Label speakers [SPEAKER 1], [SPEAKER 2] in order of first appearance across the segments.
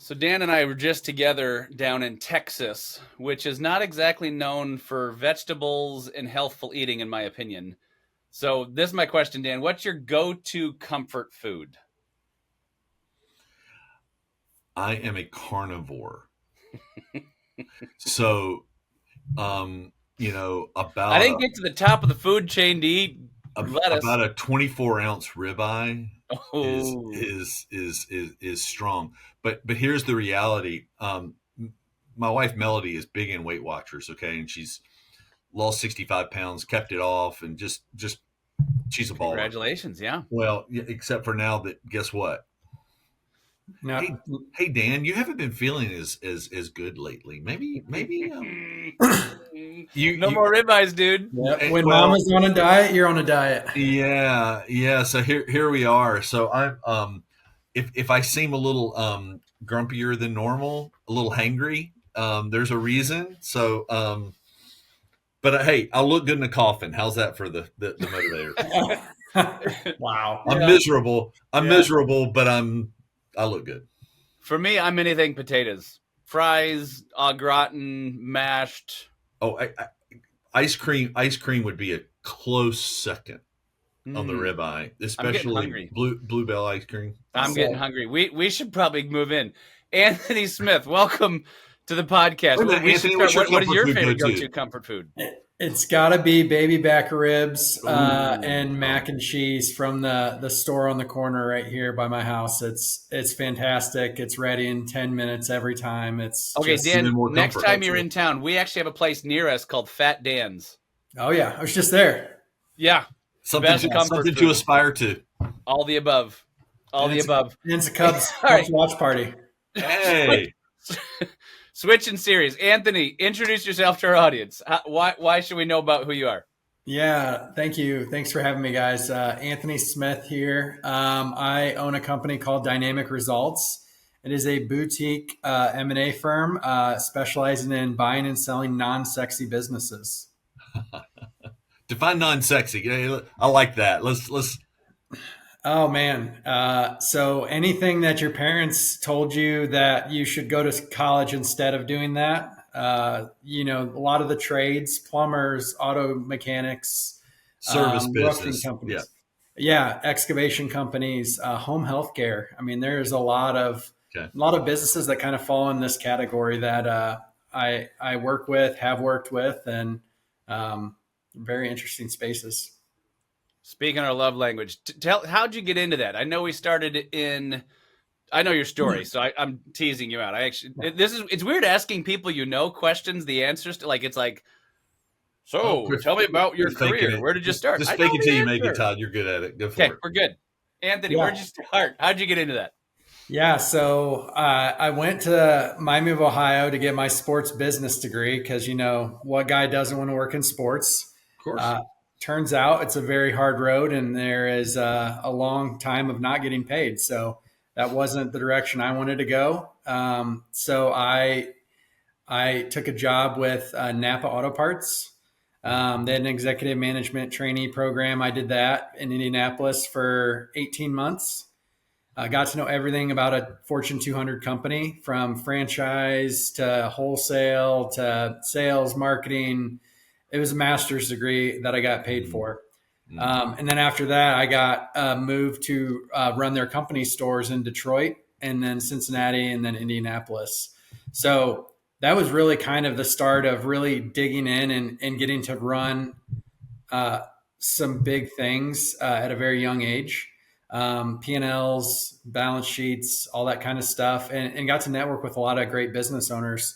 [SPEAKER 1] So Dan and I were just together down in Texas, which is not exactly known for vegetables and healthful eating, in my opinion. So this is my question, Dan. What's your go-to comfort food?
[SPEAKER 2] I am a carnivore. So,
[SPEAKER 1] I didn't get to the top of the food chain to eat lettuce.
[SPEAKER 2] about a 24-ounce ribeye is
[SPEAKER 1] Oh,
[SPEAKER 2] is is is is strong. But here's the reality. My wife Melody is big in Weight Watchers, okay, and she's lost 65 pounds, kept it off, and just she's a baller.
[SPEAKER 1] congratulations. Yeah.
[SPEAKER 2] Well, except for now that guess what?
[SPEAKER 3] No,
[SPEAKER 2] Hey Dan, you haven't been feeling as good lately. Maybe you
[SPEAKER 1] No
[SPEAKER 2] you
[SPEAKER 1] more ribeyes, dude.
[SPEAKER 3] yep. When
[SPEAKER 2] well,
[SPEAKER 3] mama's on a diet, you're on a diet.
[SPEAKER 2] yeah. So here we are. So I'm if I seem a little grumpier than normal, a little hangry, there's a reason. So but hey, I'll look good in a coffin. How's that for the motivator?
[SPEAKER 3] Wow.
[SPEAKER 2] I'm
[SPEAKER 1] Yeah.
[SPEAKER 2] miserable. I'm
[SPEAKER 3] Yeah.
[SPEAKER 2] miserable, but I look good.
[SPEAKER 1] For me, I'm anything potatoes. Fries, au gratin, mashed.
[SPEAKER 2] Oh, ice cream would be a close second on the
[SPEAKER 1] Mm,
[SPEAKER 2] ribeye,
[SPEAKER 1] I'm getting
[SPEAKER 2] especially
[SPEAKER 1] hungry.
[SPEAKER 2] bluebell ice cream.
[SPEAKER 1] I'm
[SPEAKER 3] So,
[SPEAKER 1] getting hungry. We should probably move in. Anthony Smith, welcome to the podcast.
[SPEAKER 2] Wait a minute,
[SPEAKER 1] We should
[SPEAKER 2] Anthony,
[SPEAKER 1] start.
[SPEAKER 2] what's your
[SPEAKER 1] What is
[SPEAKER 2] comfort
[SPEAKER 1] your
[SPEAKER 2] food
[SPEAKER 1] favorite
[SPEAKER 2] go-to?
[SPEAKER 1] go-to comfort food?
[SPEAKER 3] it's got to be baby back ribs
[SPEAKER 2] Ooh,
[SPEAKER 3] and mac and cheese from the store on the corner right here by my house. It's fantastic. It's ready in 10 minutes every time. It's
[SPEAKER 1] Okay,
[SPEAKER 3] just
[SPEAKER 2] even
[SPEAKER 1] Dan.
[SPEAKER 2] more
[SPEAKER 1] Next
[SPEAKER 2] comfort.
[SPEAKER 1] time you're in town, we actually have a place near us called Fat Dan's.
[SPEAKER 3] oh yeah, I was just there.
[SPEAKER 1] Yeah,
[SPEAKER 2] Something
[SPEAKER 1] best comfort
[SPEAKER 2] something
[SPEAKER 1] food.
[SPEAKER 2] to aspire to.
[SPEAKER 1] All the above. All
[SPEAKER 3] And
[SPEAKER 1] the above.
[SPEAKER 3] And it's a Cubs
[SPEAKER 1] All right.
[SPEAKER 3] watch party.
[SPEAKER 2] Hey,
[SPEAKER 1] Switching series. Anthony, introduce yourself to our audience. Why should we know about who you are?
[SPEAKER 3] Yeah, thank you. Thanks for having me, guys. Anthony Smith here. I own a company called Dynamic Results. It is a boutique M&A firm specializing in buying and selling non-sexy businesses.
[SPEAKER 2] define non-sexy. I like that. Let's.
[SPEAKER 3] Oh man. So anything that your parents told you that you should go to college instead of doing that, a lot of the trades, plumbers, auto mechanics,
[SPEAKER 2] Service
[SPEAKER 3] roofing
[SPEAKER 2] business.
[SPEAKER 3] companies. Yeah, excavation companies, home healthcare. I mean, there's a lot of
[SPEAKER 2] Okay.
[SPEAKER 3] businesses that kind of fall in this category that I work with, have worked with, and very interesting spaces.
[SPEAKER 1] Speaking our love language, how'd you get into that? I know we started in. I know your story, so I'm teasing you out. It's weird asking people questions, the answers to it's like, so tell me about your career. Where did you start?
[SPEAKER 2] Just
[SPEAKER 1] I
[SPEAKER 2] fake
[SPEAKER 1] know
[SPEAKER 2] it till
[SPEAKER 1] the
[SPEAKER 2] you make it,
[SPEAKER 1] answer.
[SPEAKER 2] Todd. You're good at it. Go for
[SPEAKER 1] Okay,
[SPEAKER 2] it.
[SPEAKER 1] we're good. Anthony,
[SPEAKER 3] Yeah.
[SPEAKER 1] where'd you start? How'd you get into that?
[SPEAKER 3] Yeah, so I went to Miami of Ohio to get my sports business degree because what guy doesn't want to work in sports?
[SPEAKER 2] Of course.
[SPEAKER 3] Turns out it's a very hard road, and there is a long time of not getting paid. So that wasn't the direction I wanted to go. So I took a job with Napa Auto Parts. They had an executive management trainee program. I did that in Indianapolis for 18 months. I got to know everything about a Fortune 200 company, from franchise to wholesale to sales, marketing. It was a master's degree that I got paid for. And then after that, I got moved to run their company stores in Detroit, and then Cincinnati, and then Indianapolis. So that was really kind of the start of really digging in and getting to run some big things at a very young age. P&Ls, balance sheets, all that kind of stuff, and got to network with a lot of great business owners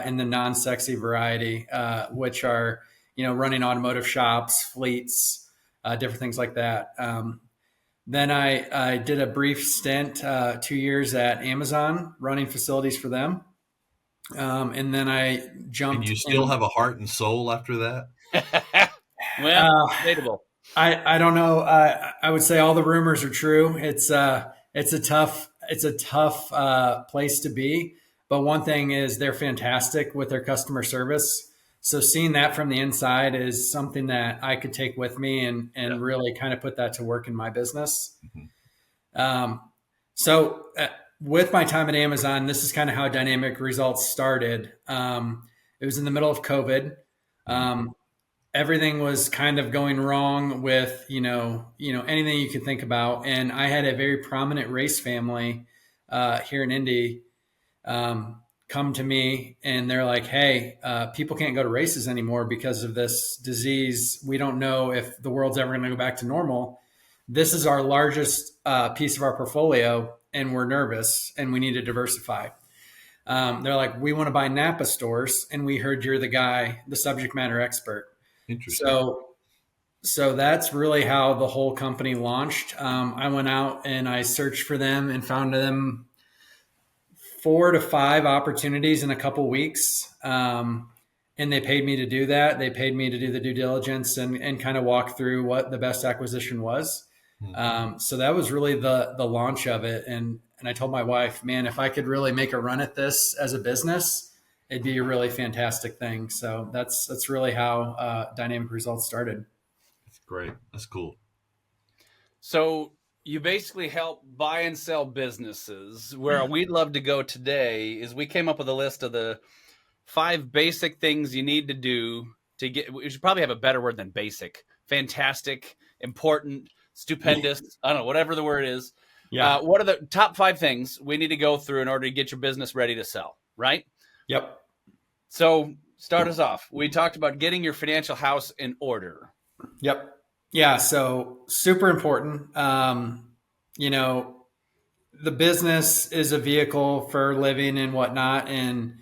[SPEAKER 3] in the non-sexy variety, which are, running automotive shops, fleets, different things like that. Then I did a brief stint, 2 years at Amazon, running facilities for them. And then I jumped.
[SPEAKER 2] And you still have a heart and soul after that?
[SPEAKER 1] Well, debatable.
[SPEAKER 3] I don't know. I would say all the rumors are true. It's a tough place to be. But one thing is they're fantastic with their customer service. So seeing that from the inside is something that I could take with me and really kind of put that to work in my business.
[SPEAKER 2] Mhm.
[SPEAKER 3] So with my time at Amazon, this is kind of how Dynamic Results started. It was in the middle of COVID. Um, Everything was kind of going wrong with, anything you could think about. And I had a very prominent race family here in Indy come to me, and they're like, hey, people can't go to races anymore because of this disease. We don't know if the world's ever going to go back to normal. This is our largest piece of our portfolio, and we're nervous and we need to diversify. They're like, we want to buy Napa stores, and we heard you're the guy, the subject matter expert.
[SPEAKER 2] Interesting.
[SPEAKER 3] So that's really how the whole company launched. I went out and I searched for them and found them 4 to 5 opportunities in a couple weeks. And they paid me to do that. They paid me to do the due diligence and kind of walk through what the best acquisition was. So that was really the launch of it. And I told my wife, man, if I could really make a run at this as a business, it'd be a really fantastic thing. So that's really how Dynamic Results started.
[SPEAKER 2] That's great. That's cool.
[SPEAKER 1] So you basically help buy and sell businesses. Where we'd love to go today is we came up with a list of the 5 basic things you need to do to get. We should probably have a better word than basic. Fantastic, important, stupendous. I don't know, whatever the word is.
[SPEAKER 3] Yeah.
[SPEAKER 1] What are the top 5 things we need to go through in order to get your business ready to sell? Right.
[SPEAKER 3] Yep.
[SPEAKER 1] So start us off. We talked about getting your financial house in order.
[SPEAKER 3] Yep. Yeah. So super important. The business is a vehicle for living and whatnot. And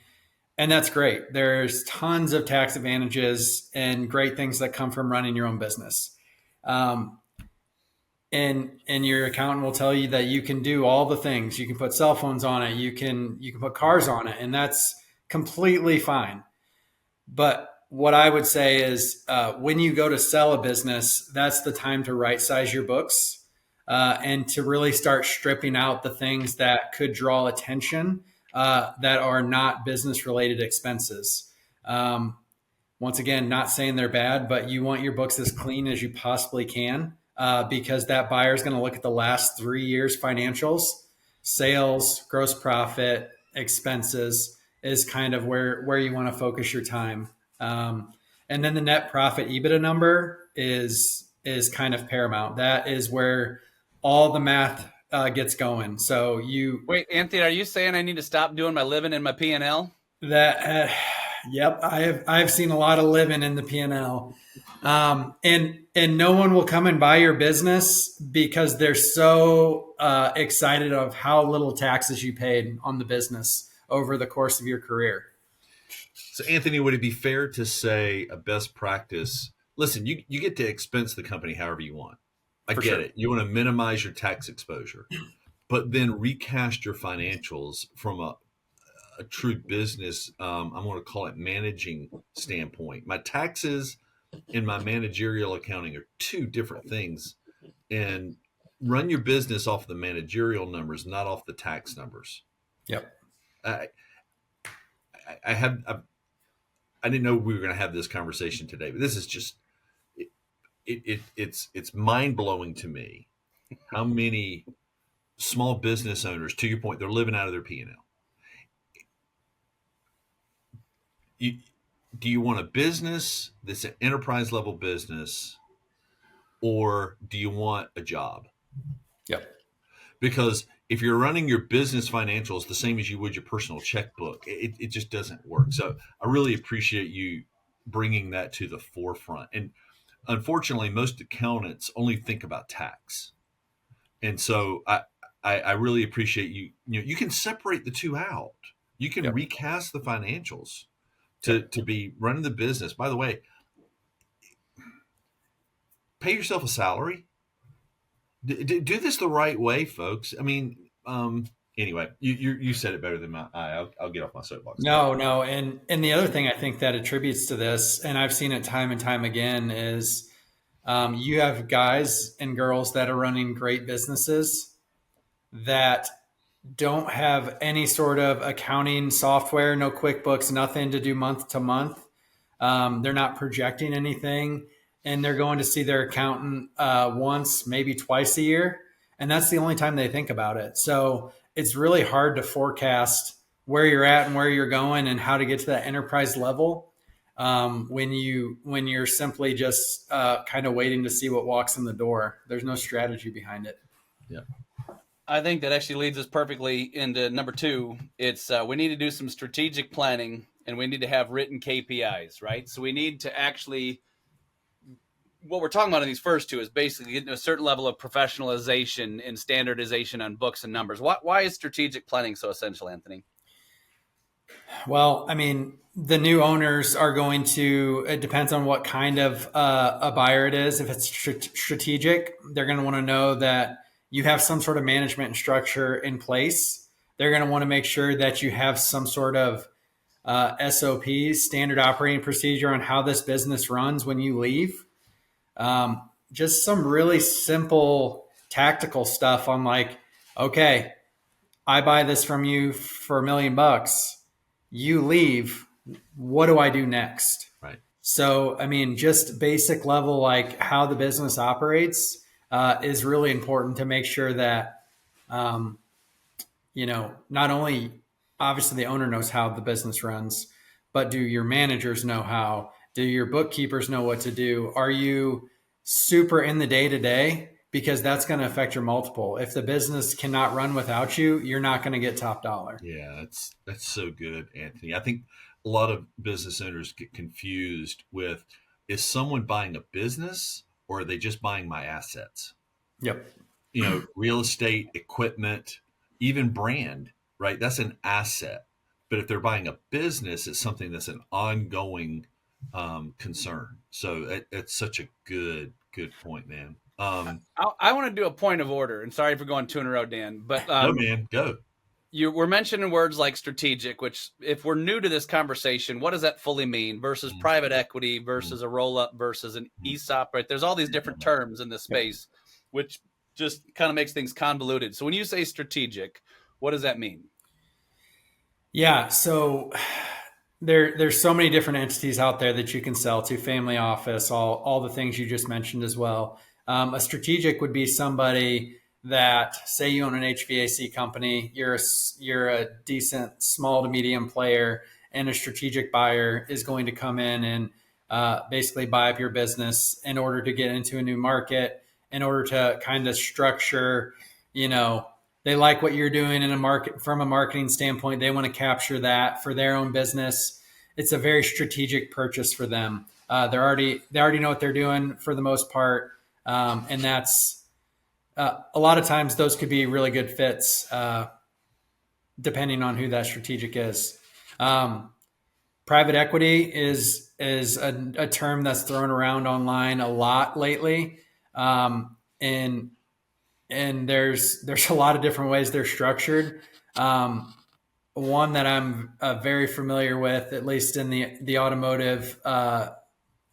[SPEAKER 3] that's great. There's tons of tax advantages and great things that come from running your own business. And your accountant will tell you that you can do all the things. You can put cell phones on it. You can put cars on it, and that's completely fine. But what I would say is when you go to sell a business, that's the time to right size your books and to really start stripping out the things that could draw attention that are not business related expenses. Once again, not saying they're bad, but you want your books as clean as you possibly can because that buyer is going to look at the last 3 years financials, sales, gross profit, expenses is kind of where you want to focus your time. And then the net profit EBITDA number is kind of paramount. That is where all the math gets going. So
[SPEAKER 1] wait, Anthony, are you saying I need to stop doing my living in my P&L?
[SPEAKER 3] Yep. I've seen a lot of living in the P&L. And no one will come and buy your business because they're so excited of how little taxes you paid on the business over the course of your career.
[SPEAKER 2] So, Anthony, would it be fair to say a best practice? Listen, you get to expense the company however you want. I get it. You want to minimize your tax exposure, but then recast your financials from a true business, I'm going to call it managing standpoint. My taxes and my managerial accounting are 2 different things. And run your business off the managerial numbers, not off the tax numbers.
[SPEAKER 3] Yep.
[SPEAKER 2] I didn't know we were going to have this conversation today, but this is just it's mind blowing to me how many small business owners, to your point, they're living out of their P&L. Do you want a business that's an enterprise level business, or do you want a job?
[SPEAKER 3] Yep.
[SPEAKER 2] Because if you're running your business financials the same as you would your personal checkbook, it just doesn't work. So I really appreciate you bringing that to the forefront. And unfortunately, most accountants only think about tax. And so I really appreciate you. You can separate the 2 out. You can recast the financials to be running the business. By the way, pay yourself a salary. Do this the right way, folks. I mean, anyway, you said it better than I'll get off my soapbox.
[SPEAKER 3] No. And the other thing I think that attributes to this, and I've seen it time and time again, is you have guys and girls that are running great businesses that don't have any sort of accounting software, no QuickBooks, nothing to do month to month. They're not projecting anything, and they're going to see their accountant once, maybe twice a year. And that's the only time they think about it. So it's really hard to forecast where you're at and where you're going and how to get to that enterprise level when you're simply just kind of waiting to see what walks in the door. There's no strategy behind it.
[SPEAKER 2] Yeah.
[SPEAKER 1] I think that actually leads us perfectly into number 2. It's we need to do some strategic planning, and we need to have written KPIs, right? So we need to actually, what we're talking about in these first 2 is basically getting a certain level of professionalization and standardization on books and numbers. Why is strategic planning so essential, Anthony?
[SPEAKER 3] Well, I mean, the new owners are going to, it depends on what kind of a buyer it is. If it's strategic, they're going to want to know that you have some sort of management and structure in place. They're going to want to make sure that you have some sort of SOPs, standard operating procedure on how this business runs when you leave. Just some really simple tactical stuff on like, okay, I buy this from you for $1 million. You leave. What do I do next?
[SPEAKER 2] Right.
[SPEAKER 3] So, I mean, just basic level, like how the business operates is really important to make sure that, not only obviously the owner knows how the business runs, but do your managers know how? Do your bookkeepers know what to do? Are you super in the day to day? Because that's going to affect your multiple. If the business cannot run without you, you're not going to get top dollar.
[SPEAKER 2] Yeah, that's so good, Anthony. I think a lot of business owners get confused with, is someone buying a business or are they just buying my assets?
[SPEAKER 3] Yep.
[SPEAKER 2] Real estate, equipment, even brand, right? That's an asset. But if they're buying a business, it's something that's an ongoing concern. So it's such a good point, man.
[SPEAKER 1] I want to do a point of order, and sorry for going 2 in a row, Dan, but
[SPEAKER 2] no, man, go.
[SPEAKER 1] We're mentioning words like strategic, which if we're new to this conversation, what does that fully mean versus private equity versus a roll-up versus an ESOP, right? There's all these different terms in this space, which just kind of makes things convoluted. So when you say strategic, what does that mean?
[SPEAKER 3] Yeah, so there's so many different entities out there that you can sell to, family office, all the things you just mentioned as well. A strategic would be somebody that, say you own an HVAC company, you're a decent small to medium player, and a strategic buyer is going to come in and basically buy up your business in order to get into a new market, in order to kind of structure, they like what you're doing in a market from a marketing standpoint. They want to capture that for their own business. It's a very strategic purchase for them. They already know what they're doing for the most part. And that's a lot of times those could be really good fits depending on who that strategic is. Private equity is a term that's thrown around online a lot lately. And there's a lot of different ways they're structured. One that I'm very familiar with, at least in the automotive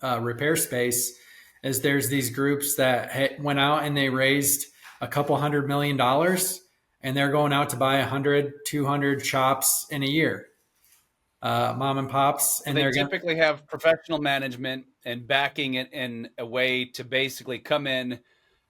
[SPEAKER 3] repair space, is there's these groups that went out and they raised a couple $100 million, and they're going out to buy 100, 200 shops in a year, mom and pops. And
[SPEAKER 1] they typically have professional management and backing it in a way to basically come in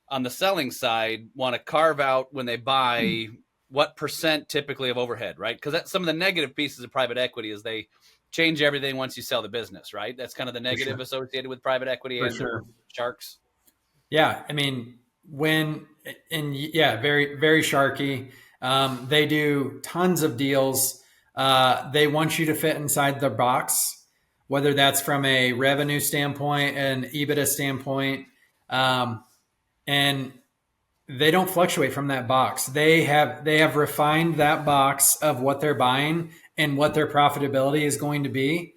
[SPEAKER 1] on the selling side, want to carve out when they buy what percent typically of overhead, right? Because that's some of the negative pieces of private equity is they change everything once you sell the business, right? That's kind of the negative associated with private equity and sharks.
[SPEAKER 3] Yeah. I mean, very, very sharky. They do tons of deals. They want you to fit inside the box, whether that's from a revenue standpoint, an EBITDA standpoint. And they don't fluctuate from that box. They have refined that box of what they're buying and what their profitability is going to be.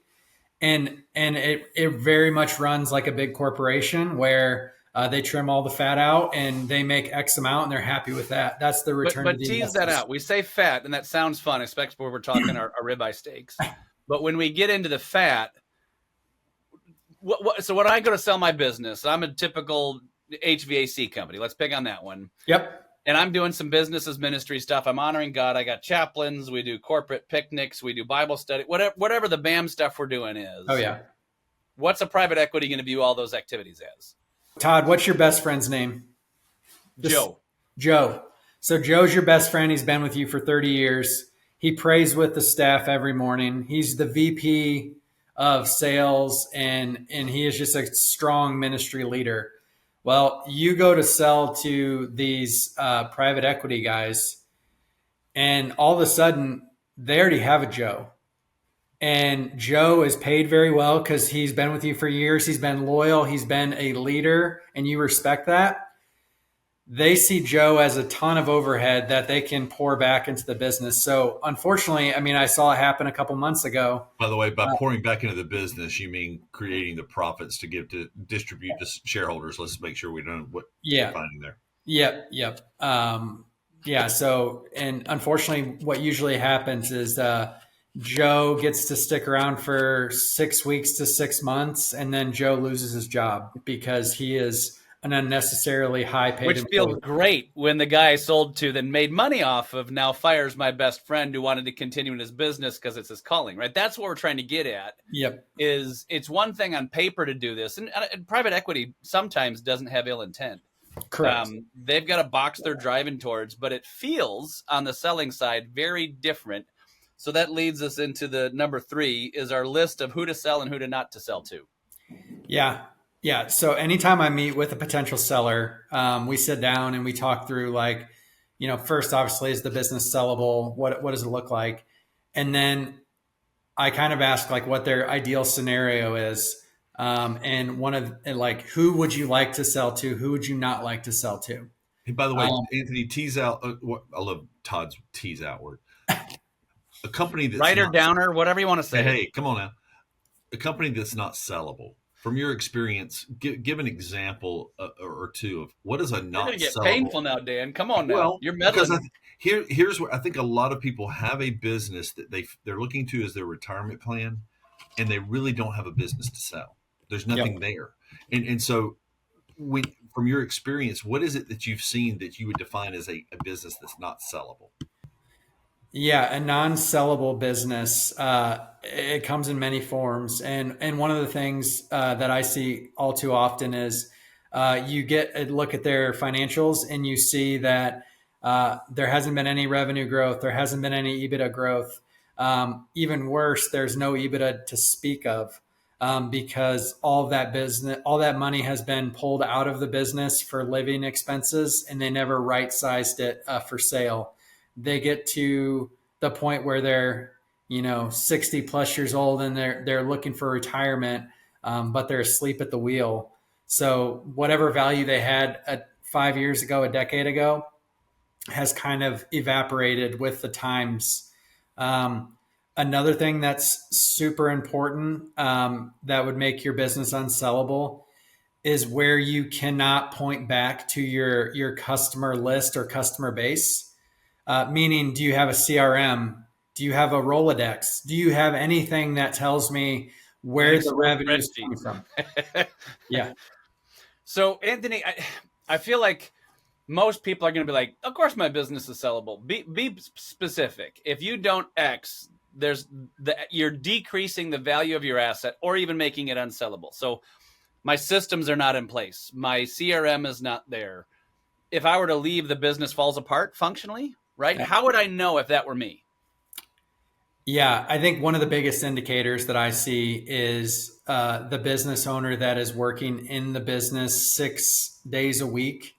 [SPEAKER 3] And it very much runs like a big corporation where they trim all the fat out and they make X amount and they're happy with that. That's the return.
[SPEAKER 1] But tease that out. We say fat, and that sounds fun, especially when we're talking our ribeye steaks. But when we get into the fat, so when I go to sell my business, I'm a typical HVAC company. Let's pick on that one.
[SPEAKER 3] Yep.
[SPEAKER 1] And I'm doing some business as ministry stuff. I'm honoring God. I got chaplains. We do corporate picnics. We do Bible study. Whatever the BAM stuff we're doing is.
[SPEAKER 3] Oh, yeah.
[SPEAKER 1] What's a private equity going to view all those activities as?
[SPEAKER 3] Todd, what's your best friend's name?
[SPEAKER 1] Joe.
[SPEAKER 3] Joe. So Joe's your best friend. He's been with you for 30 years. He prays with the staff every morning. He's the VP of sales, and he is just a strong ministry leader. Well, you go to sell to these private equity guys, and all of a sudden they already have a Joe. And Joe is paid very well because he's been with you for years. He's been loyal. He's been a leader, and you respect that. They see Joe as a ton of overhead that they can pour back into the business. So unfortunately, I mean, I saw it happen a couple months ago.
[SPEAKER 2] By the way, by pouring back into the business, you mean creating the profits to give to distribute to shareholders. Let's make sure we don't know what we're finding there.
[SPEAKER 3] Yep. Yeah. So, and unfortunately, what usually happens is Joe gets to stick around for 6 weeks to 6 months, and then Joe loses his job because he is an unnecessarily high paid
[SPEAKER 1] Which
[SPEAKER 3] employee.
[SPEAKER 1] feels great when the guy I sold to then made money off of now fires my best friend who wanted to continue in his business because it's his calling, right? That's what we're trying to get at.
[SPEAKER 3] Yep.
[SPEAKER 1] Is it's one thing on paper to do this, and private equity sometimes doesn't have ill intent.
[SPEAKER 3] Correct.
[SPEAKER 1] They've got a box they're driving towards, but it feels on the selling side very different. So that leads us into the number 3 is our list of who to sell and who to not to sell to.
[SPEAKER 3] Yeah. So anytime I meet with a potential seller, we sit down and we talk through like, first obviously is the business sellable? What does it look like? And then I kind of ask like what their ideal scenario is. And like, who would you like to sell to? Who would you not like to sell to?
[SPEAKER 2] Hey, by the way, Anthony, tease out. I love Todd's tease out word. A company that's
[SPEAKER 1] writer, downer, whatever you want to say.
[SPEAKER 2] Hey, come on now. A company that's not sellable. From your experience, give an example or two of what is a not sellable. You're going to get
[SPEAKER 1] painful now, Dan. Come on now. Well, you're meddling.
[SPEAKER 2] Here's where I think a lot of people have a business that they're looking to as their retirement plan, and they really don't have a business to sell. There's nothing there. And so from your experience, what is it that you've seen that you would define as a business that's not sellable?
[SPEAKER 3] Yeah, a non-sellable business. It comes in many forms, and one of the things that I see all too often is you get a look at their financials and you see that there hasn't been any revenue growth, there hasn't been any EBITDA growth. Even worse, there's no EBITDA to speak of because all that money has been pulled out of the business for living expenses, and they never right-sized it for sale. They get to the point where they're, 60 plus years old and they're looking for retirement, but they're asleep at the wheel. So whatever value they had 5 years ago, a decade ago, has kind of evaporated with the times. Another thing that's super important that would make your business unsellable is where you cannot point back to your customer list or customer base. Meaning, do you have a CRM? Do you have a Rolodex? Do you have anything that tells me where the revenue is coming from? Yeah.
[SPEAKER 1] So, Anthony, I feel like most people are going to be like, of course my business is sellable. Be specific. If you don't X, you're decreasing the value of your asset or even making it unsellable. So my systems are not in place. My CRM is not there. If I were to leave, the business falls apart functionally, right? How would I know if that were me?
[SPEAKER 3] Yeah, I think one of the biggest indicators that I see is the business owner that is working in the business 6 days a week.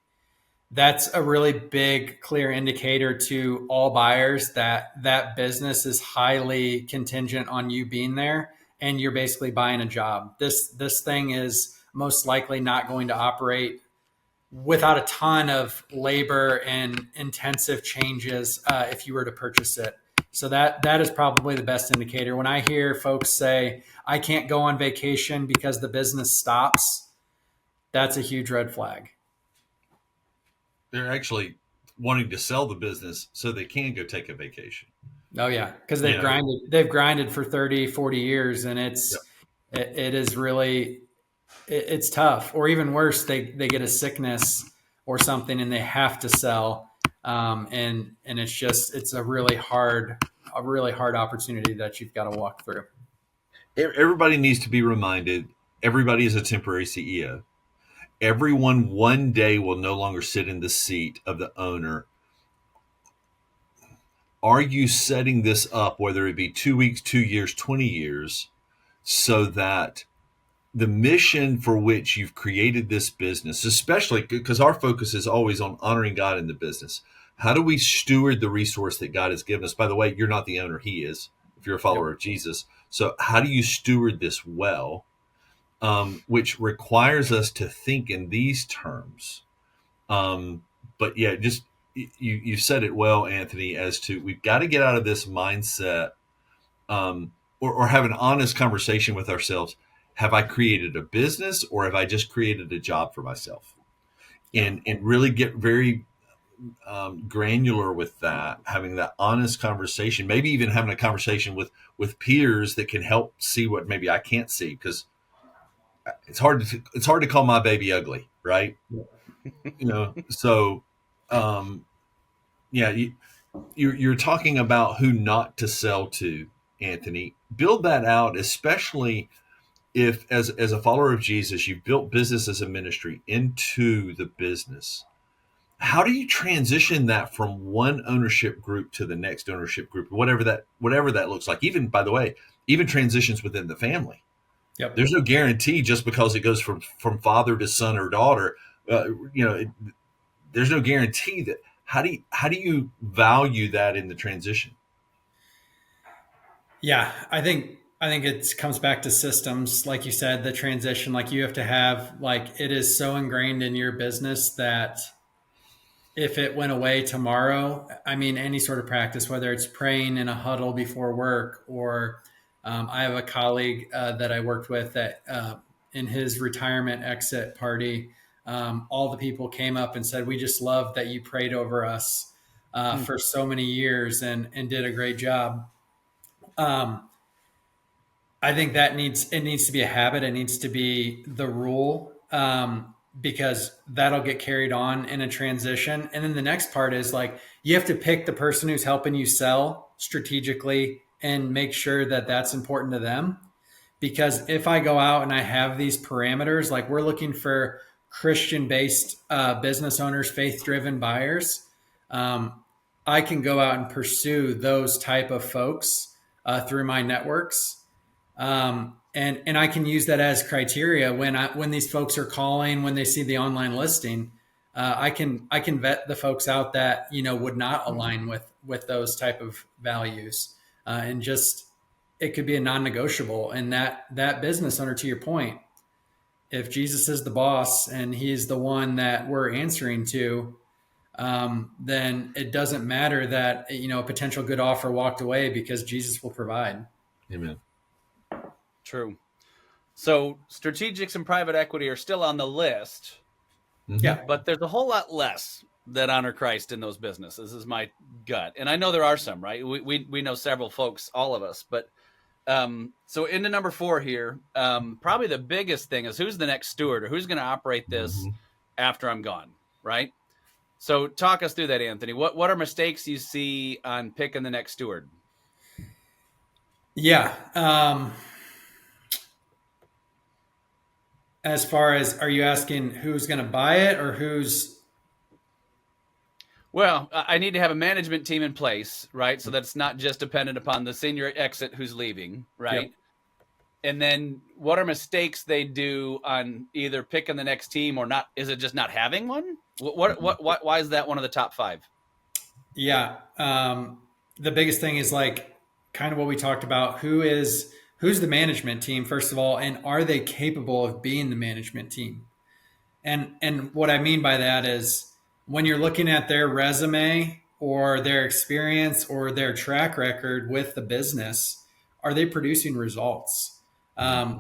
[SPEAKER 3] That's a really big, clear indicator to all buyers that business is highly contingent on you being there, and you're basically buying a job. This thing is most likely not going to operate without a ton of labor and intensive changes if you were to purchase it. So that is probably the best indicator. When I hear folks say, I can't go on vacation because the business stops, that's a huge red flag.
[SPEAKER 2] They're actually wanting to sell the business so they can go take a vacation.
[SPEAKER 3] Oh yeah. Because they've grinded for 30, 40 years, and it is really, it's tough. Or even worse, they get a sickness or something and they have to sell. And it's a really hard opportunity that you've got to walk through.
[SPEAKER 2] Everybody needs to be reminded, everybody is a temporary CEO. Everyone one day will no longer sit in the seat of the owner are you setting this up, whether it be 2 weeks, 2 years, 20 years, so that the mission for which you've created this business, especially because our focus is always on honoring God in the business. How do we steward the resource that God has given us? By the way, you're not the owner, He is, if you're a
[SPEAKER 1] Yep.
[SPEAKER 2] follower of Jesus. So, how do you steward this well? Which requires us to think in these terms. But yeah, just you said it well, Anthony, as to we've got to get out of this mindset, or have an honest conversation with ourselves. Have I created a business, or have I just created a job for myself? And really get very granular with that, having that honest conversation, maybe even having a conversation with peers that can help see what maybe I can't see, because it's hard to call my baby ugly, right? So yeah, you're talking about who not to sell to, Anthony. Build that out, especially if as a follower of Jesus, you've built business as a ministry into the business. How do you transition that from one ownership group to the next ownership group, whatever that looks like? Even, by the way, even transitions within the family.
[SPEAKER 3] Yep.
[SPEAKER 2] There's no guarantee just because it goes from father to son or daughter. There's no guarantee that. How do you value that in the transition?
[SPEAKER 3] Yeah, I think it comes back to systems, like you said, the transition. Like you have to have, like, it is so ingrained in your business that if it went away tomorrow, I mean, any sort of practice, whether it's praying in a huddle before work, or I have a colleague that I worked with that in his retirement exit party, all the people came up and said, "We just love that you prayed over us
[SPEAKER 1] Hmm.
[SPEAKER 3] for so many years and did a great job." Um, I think it needs to be a habit. It needs to be the rule, because that'll get carried on in a transition. And then the next part is, like, you have to pick the person who's helping you sell strategically and make sure that that's important to them. Because if I go out and I have these parameters, like we're looking for Christian based business owners, faith driven buyers, um, I can go out and pursue those type of folks through my networks, and I can use that as criteria when these folks are calling, when they see the online listing. I can vet the folks out that would not align with those type of values, and just it could be a non-negotiable. And that business owner, to your point, if Jesus is the boss and He's the one that we're answering to, then it doesn't matter that a potential good offer walked away, because Jesus will provide.
[SPEAKER 2] Amen.
[SPEAKER 1] True. So strategics and private equity are still on the list,
[SPEAKER 2] Mm-hmm.
[SPEAKER 3] Yeah.
[SPEAKER 1] but there's a whole lot less that honor Christ in those businesses, is my gut. And I know there are some, right? We know several folks, all of us. But so into number 4 here, probably the biggest thing is who's the next steward, or who's going to operate this
[SPEAKER 2] Mm-hmm.
[SPEAKER 1] after I'm gone, right? So talk us through that, Anthony. What are mistakes you see on picking the next steward?
[SPEAKER 3] Yeah. As far as, are you asking who's going to buy it, or who's?
[SPEAKER 1] Well, I need to have a management team in place, right? So that's not just dependent upon the senior exit who's leaving, right?
[SPEAKER 3] Yep.
[SPEAKER 1] And then what are mistakes they do on either picking the next team or not? Is it just not having one? Why is that one of the top 5?
[SPEAKER 3] Yeah. The biggest thing is, like, kind of what we talked about. Who's the management team, first of all, and are they capable of being the management team? And what I mean by that is, when you're looking at their resume or their experience or their track record with the business, are they producing results?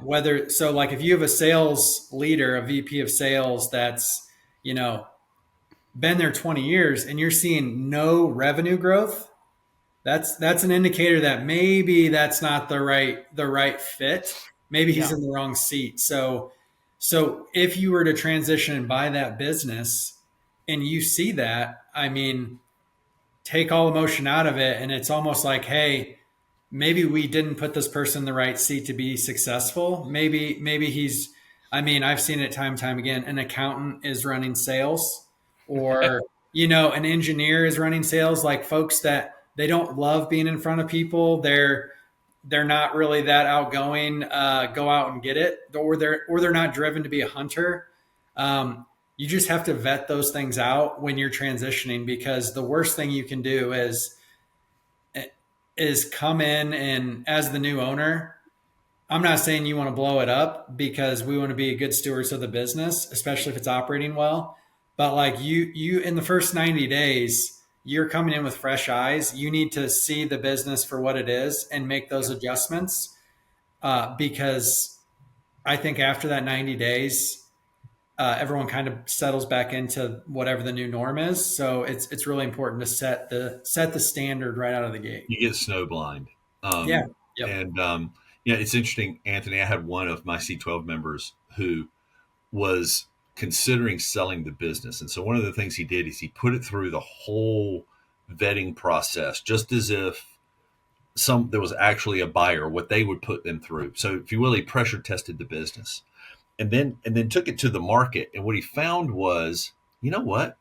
[SPEAKER 3] Whether so, like, if you have a sales leader, a VP of sales that's been there 20 years, and you're seeing no revenue growth, that's an indicator that maybe that's not the right fit. Maybe he's
[SPEAKER 1] Yeah.
[SPEAKER 3] in the wrong seat. So if you were to transition and buy that business and you see that, I mean, take all emotion out of it, and it's almost like, hey, maybe we didn't put this person in the right seat to be successful. Maybe he's, I mean, I've seen it time and time again. An accountant is running sales, or an engineer is running sales, like folks that they don't love being in front of people. They're not really that outgoing. Go out and get it, or they're not driven to be a hunter. You just have to vet those things out when you're transitioning, because the worst thing you can do is come in and, as the new owner, I'm not saying you want to blow it up, because we want to be good stewards of the business, especially if it's operating well. But like you in the first 90 days, you're coming in with fresh eyes. You need to see the business for what it is and make those adjustments. Because I think after that 90 days, everyone kind of settles back into whatever the new norm is. So it's really important to set the standard right out of the gate.
[SPEAKER 2] You get snowblind.
[SPEAKER 3] Yeah.
[SPEAKER 2] Um,
[SPEAKER 3] Yep.
[SPEAKER 2] and yeah, it's interesting, Anthony. I had one of my C12 members who was considering selling the business, and so one of the things he did is he put it through the whole vetting process, just as if there was actually a buyer, what they would put them through. So, if you will, he pressure tested the business, and then took it to the market. And what he found was, you know what?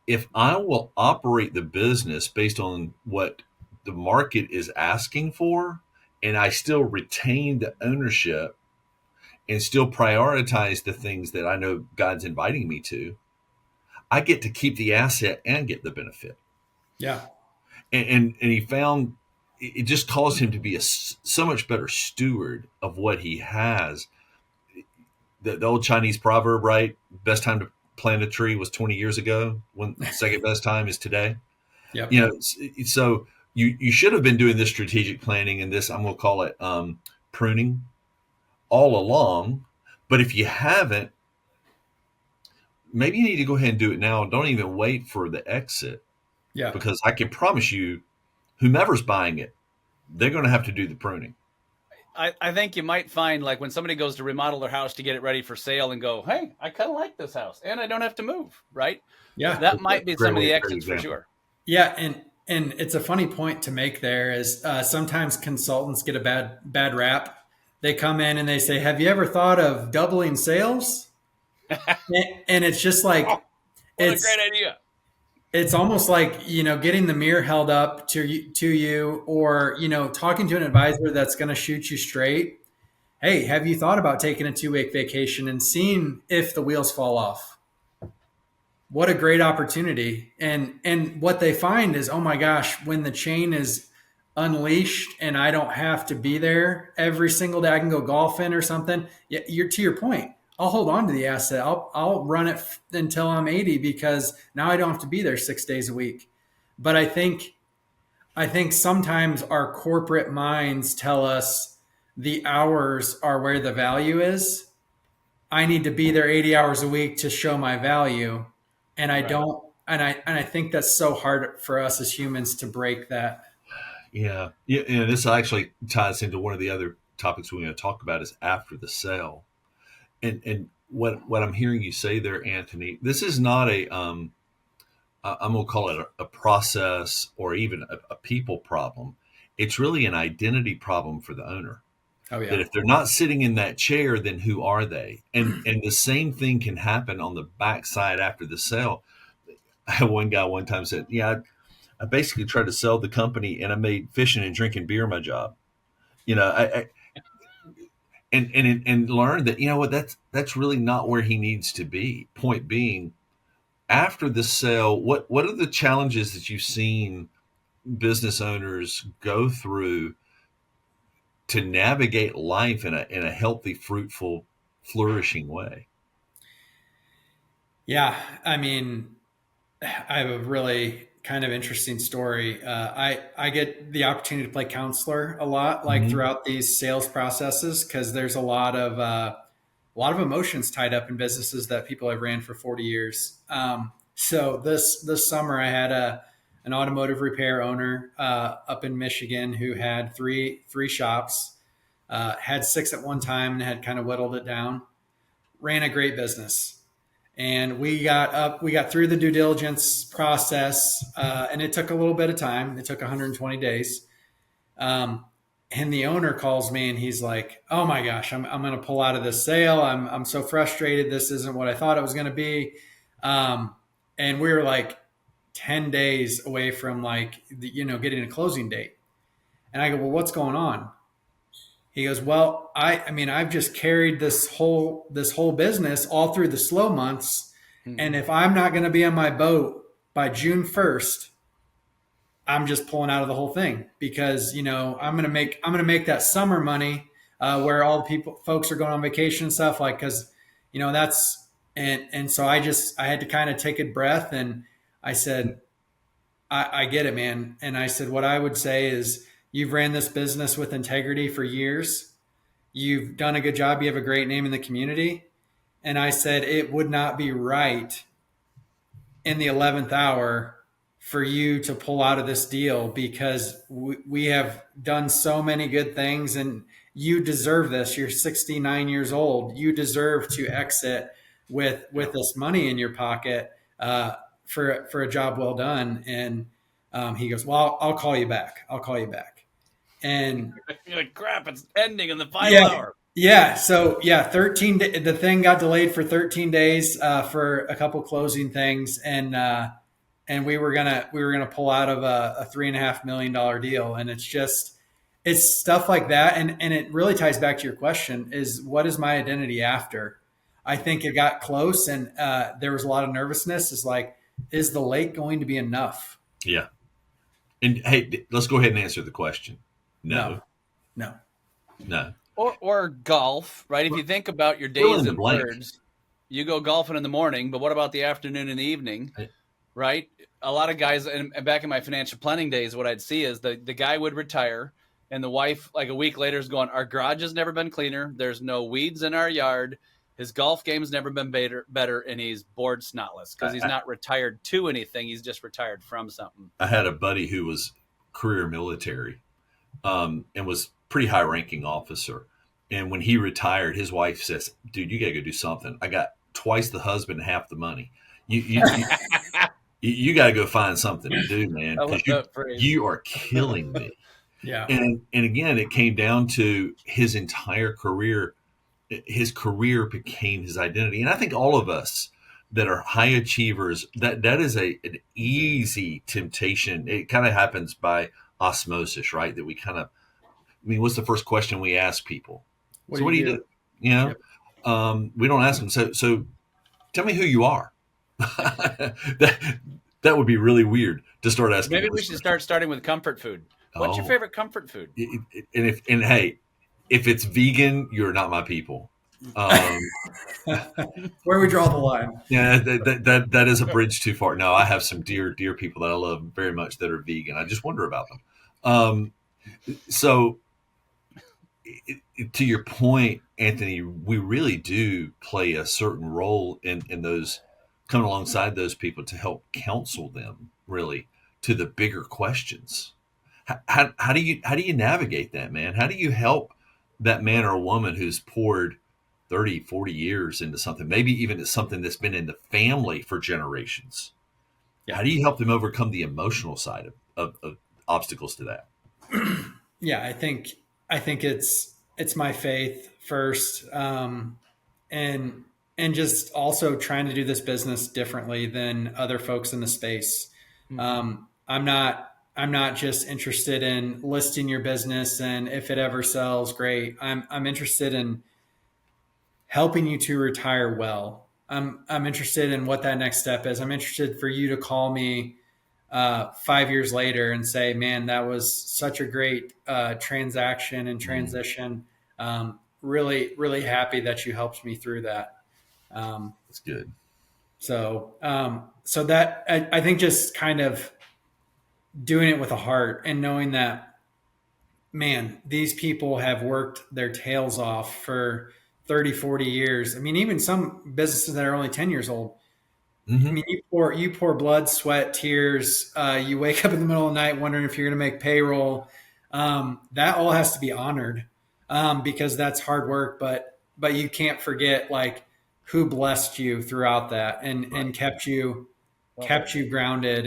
[SPEAKER 2] If I will operate the business based on what the market is asking for, and I still retain the ownership and still prioritize the things that I know God's inviting me to, I get to keep the asset and get the benefit.
[SPEAKER 3] Yeah.
[SPEAKER 2] And he found it just caused him to be so much better steward of what he has. The old Chinese proverb, right? Best time to plant a tree was 20 years ago, when the second best time is today.
[SPEAKER 3] Yep.
[SPEAKER 2] You know, so you should have been doing this strategic planning and this, I'm going to call it pruning, all along. But if you haven't, maybe you need to go ahead and do it now. Don't even wait for the exit,
[SPEAKER 3] Yeah.
[SPEAKER 2] because I can promise you, whomever's buying it, they're going to have to do the pruning.
[SPEAKER 1] I think you might find, like, when somebody goes to remodel their house to get it ready for sale and go, hey, I kind of like this house and I don't have to move, right?
[SPEAKER 3] Yeah.
[SPEAKER 1] That might be some of the exits for sure.
[SPEAKER 3] Yeah. And it's a funny point to make there is sometimes consultants get a bad rap. They come in and they say, have you ever thought of doubling sales? And it's just like,
[SPEAKER 1] What a great idea.
[SPEAKER 3] It's almost like, getting the mirror held up to you, or, talking to an advisor that's going to shoot you straight. Hey, have you thought about taking a 2-week vacation and seeing if the wheels fall off? What a great opportunity. And what they find is, oh my gosh, when the chain is unleashed and I don't have to be there every single day, I can go golfing or something. You're to your point. I'll hold on to the asset. I'll run it until I'm 80, because now I don't have to be there 6 days a week. But I think sometimes our corporate minds tell us the hours are where the value is. I need to be there 80 hours a week to show my value. And I don't, and I think that's so hard for us as humans to break that.
[SPEAKER 2] Yeah. This actually ties into one of the other topics we're going to talk about, is after the sale. And what I'm hearing you say there, Anthony, this is not I'm going to call it a process or even a people problem. It's really an identity problem for the owner.
[SPEAKER 3] Oh yeah.
[SPEAKER 2] That if they're not sitting in that chair, then who are they? And the same thing can happen on the backside after the sale. One guy one time said, "Yeah, I basically tried to sell the company, and I made fishing and drinking beer my job." And learn that, what, that's really not where he needs to be. Point being, after the sale, what are the challenges that you've seen business owners go through to navigate life in a healthy, fruitful, flourishing way?
[SPEAKER 3] Yeah, I mean, I have a really kind of interesting story. I get the opportunity to play counselor a lot, like
[SPEAKER 2] Mm-hmm.
[SPEAKER 3] throughout these sales processes, because there's a lot of emotions tied up in businesses that people have ran for 40 years. So this summer, I had an automotive repair owner up in Michigan who had three shops, had 6 at one time, and had kind of whittled it down. Ran a great business. And we got through the due diligence process, and it took a little bit of time. It took 120 days. And the owner calls me and he's like, "Oh my gosh, I'm going to pull out of this sale. I'm so frustrated. This isn't what I thought it was going to be." And we were like, 10 days away from getting a closing date. And I go, well, what's going on? He goes, well, I mean, I've just carried this whole business all through the slow months. And if I'm not going to be on my boat by June 1st, I'm just pulling out of the whole thing because, I'm going to make that summer money, where all the folks are going on vacation and stuff cause that's, and so I had to kind of take a breath, and I said, I get it, man. And I said, what I would say is, you've ran this business with integrity for years. You've done a good job. You have a great name in the community. And I said, it would not be right in the 11th hour for you to pull out of this deal, because we have done so many good things, and you deserve this. You're 69 years old. You deserve to exit with this money in your pocket, for a job well done. And he goes, well, I'll call you back. I'll call you back. And
[SPEAKER 1] you're like, crap, it's ending in the final hour.
[SPEAKER 3] Yeah. So the thing got delayed for 13 days, for a couple closing things. And we were gonna pull out of a $3.5 million deal. And it's stuff like that. And it really ties back to your question, is what is my identity after? I think it got close, and there was a lot of nervousness. It's like, is the lake going to be enough?
[SPEAKER 2] Yeah. And hey, let's go ahead and answer the question. No.
[SPEAKER 1] Or golf, right? If you think about your days in thirds, you go golfing in the morning, but what about the afternoon and the evening, right? A lot of guys, and back in my financial planning days, what I'd see is the guy would retire, and the wife, like a week later, is going, our garage has never been cleaner. There's no weeds in our yard. His golf game's never been better, and he's bored snotless because he's not retired to anything. He's just retired from something.
[SPEAKER 2] I had a buddy who was career military, and was pretty high ranking officer. And when he retired, his wife says, dude, you got to go do something. I got twice the husband and half the money. You got to go find something to do, man. You are killing me.
[SPEAKER 3] Yeah.
[SPEAKER 2] And again, it came down to his entire career. His career became his identity. And I think all of us that are high achievers, that is an easy temptation. It kind of happens by osmosis, right? That we kind of, what's the first question we ask people? What do you do? Yep. We don't ask them. So tell me who you are. that would be really weird to start asking.
[SPEAKER 1] Maybe we should start starting with comfort food. What's your favorite comfort food?
[SPEAKER 2] Hey, if it's vegan, you're not my people.
[SPEAKER 3] Where we draw the line.
[SPEAKER 2] Yeah, that is a bridge too far. No, I have some dear people that I love very much that are vegan. I just wonder about them. So to your point, Anthony, we really do play a certain role in those, coming alongside those people to help counsel them really to the bigger questions. How do you navigate that, man? How do you help that man or woman who's poured 30, 40 years into something, maybe even it's something that's been in the family for generations? Yeah. How do you help them overcome the emotional side of obstacles to that?
[SPEAKER 3] Yeah, I think it's my faith first, and just also trying to do this business differently than other folks in the space. I'm not just interested in listing your business, and if it ever sells, great. I'm interested in helping you to retire well. I'm interested in what that next step is. I'm interested for you to call me 5 years later and say, man, that was such a great transaction and transition. Really, really happy that you helped me through that.
[SPEAKER 2] That's good.
[SPEAKER 3] So that I think just kind of doing it with a heart and knowing that, man, these people have worked their tails off for 30, 40 years. I mean, even some businesses that are only 10 years old. Mm-hmm. I mean, you pour blood, sweat, tears. You wake up in the middle of the night wondering if you're going to make payroll. That all has to be honored, because that's hard work. But you can't forget like who blessed you throughout that and kept you grounded,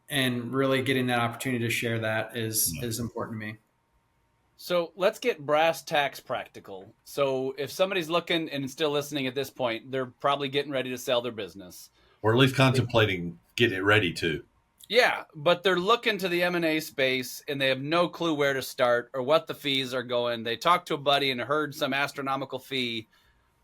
[SPEAKER 3] and really getting that opportunity to share that is important to me.
[SPEAKER 1] So let's get brass tacks practical. So if somebody's looking and still listening at this point, they're probably getting ready to sell their business.
[SPEAKER 2] Or at least contemplating getting it ready to.
[SPEAKER 1] Yeah, but they're looking to the M&A space and they have no clue where to start or what the fees are going. They talked to a buddy and heard some astronomical fee.